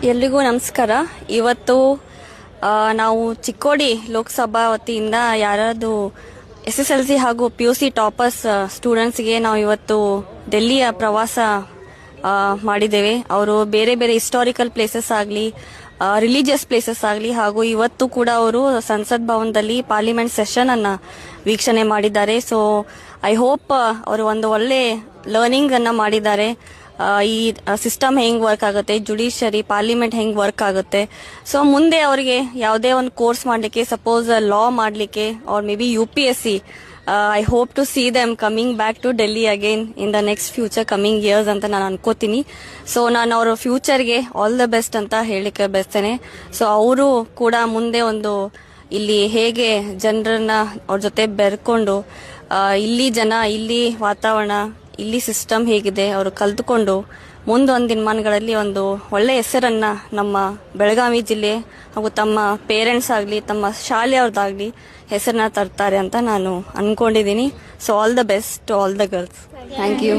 ಎಲ್ರಿಗೂ ನಮಸ್ಕಾರ. ಇವತ್ತು ನಾವು ಚಿಕ್ಕೋಡಿ ಲೋಕಸಭಾ ವತಿಯಿಂದ ಯಾರಾದ್ರು SSLC ಹಾಗೂ PUC ಟಾಪರ್ಸ್ ಸ್ಟೂಡೆಂಟ್ಸ್ಗೆ ನಾವು ಇವತ್ತು ಡೆಲ್ಲಿಯ ಪ್ರವಾಸ ಮಾಡಿದ್ದೇವೆ. ಅವರು ಬೇರೆ ಬೇರೆ ಹಿಸ್ಟಾರಿಕಲ್ ಪ್ಲೇಸಸ್ ಆಗಲಿ, ರಿಲಿಜಿಯಸ್ ಪ್ಲೇಸಸ್ ಆಗಲಿ, ಹಾಗೂ ಇವತ್ತು ಕೂಡ ಅವರು ಸಂಸತ್ ಭವನದಲ್ಲಿ ಪಾರ್ಲಿಮೆಂಟ್ ಸೆಷನ್ ಅನ್ನ ವೀಕ್ಷಣೆ ಮಾಡಿದ್ದಾರೆ. ಸೊ ಐ ಹೋಪ್ ಅವರು ಒಂದು ಒಳ್ಳೆ ಲರ್ನಿಂಗ್ ಅನ್ನ ಮಾಡಿದ್ದಾರೆ. ಈ ಸಿಸ್ಟಮ್ ಹೆಂಗ್ ವರ್ಕ್ ಆಗುತ್ತೆ, ಜುಡಿಷಿಯರಿ, ಪಾರ್ಲಿಮೆಂಟ್ ಹೆಂಗ್ ವರ್ಕ್ ಆಗುತ್ತೆ. ಸೊ ಮುಂದೆ ಅವರಿಗೆ ಯಾವುದೇ ಒಂದು ಕೋರ್ಸ್ ಮಾಡಲಿಕ್ಕೆ, ಸಪೋಸ್ ಲಾ ಮಾಡಲಿಕ್ಕೆ, or maybe UPSC, I hope to see them coming back to Delhi again in the next future coming years ಅಂತ ನಾನು ಅನ್ಕೋತೀನಿ. ಸೊ ನಾನು ಅವರ ಫ್ಯೂಚರ್ಗೆ ಆಲ್ ದ ಬೆಸ್ಟ್ ಅಂತ ಹೇಳಿಕ್ಕೆ ಬಯಸ್ತೇನೆ. ಸೊ ಅವರು ಕೂಡ ಮುಂದೆ ಒಂದು ಇಲ್ಲಿ ಹೇಗೆ ಜನರನ್ನ ಅವ್ರ ಜೊತೆ ಬೆರ್ಕೊಂಡು ಇಲ್ಲಿ ಜನ, ಇಲ್ಲಿ ವಾತಾವರಣ, ಇಲ್ಲಿ ಸಿಸ್ಟಮ್ ಹೇಗಿದೆ ಅವರು ಕಲ್ತುಕೊಂಡು ಮುಂದೊಂದು ದಿನಮಾನಗಳಲ್ಲಿ ಒಂದು ಒಳ್ಳೆ ಹೆಸರನ್ನ ನಮ್ಮ ಬೆಳಗಾವಿ ಜಿಲ್ಲೆ ಹಾಗೂ ತಮ್ಮ ಪೇರೆಂಟ್ಸ್ ಆಗಲಿ, ತಮ್ಮ ಶಾಲೆಯವ್ರದ್ದಾಗಲಿ ಹೆಸರನ್ನ ತರ್ತಾರೆ ಅಂತ ನಾನು ಅನ್ಕೊಂಡಿದ್ದೀನಿ. So all the best to all the girls. Thank you.